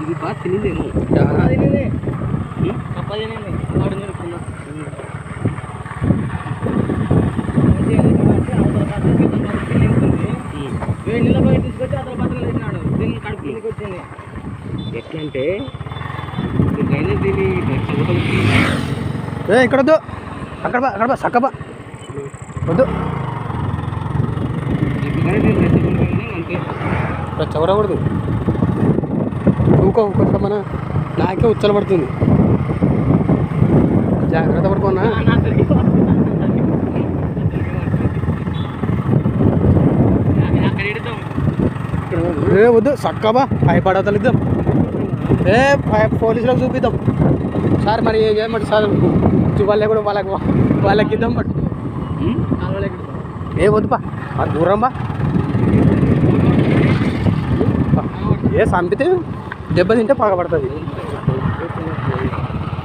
ఇది బాగా తినేదేమో తీసుకొచ్చి అతను బట్టలు పెట్టినాడు. దీన్ని కడుపు కిందకి వచ్చింది. ఎట్లా అంటే దీన్ని ఇక్కడ వద్దు, అక్కడ అక్కడ చక్కబా వద్దు, చవరకూడదు. ఇంకొక మన నాకే ఉచ్చలు పడుతుంది. జాగ్రత్త పడుకోనా. వద్దు చక్కబా భయపడతలు ఇద్దాం. పోలీసులకు చూపిద్దాం సార్. మరి ఏం చేయమంటే సార్ వాళ్ళే కూడా వాళ్ళకి ఇద్దాం. బట్ వద్దుపా అది దూరం బా. చంపితే దెబ్బ తింటే పగబడుతుంది.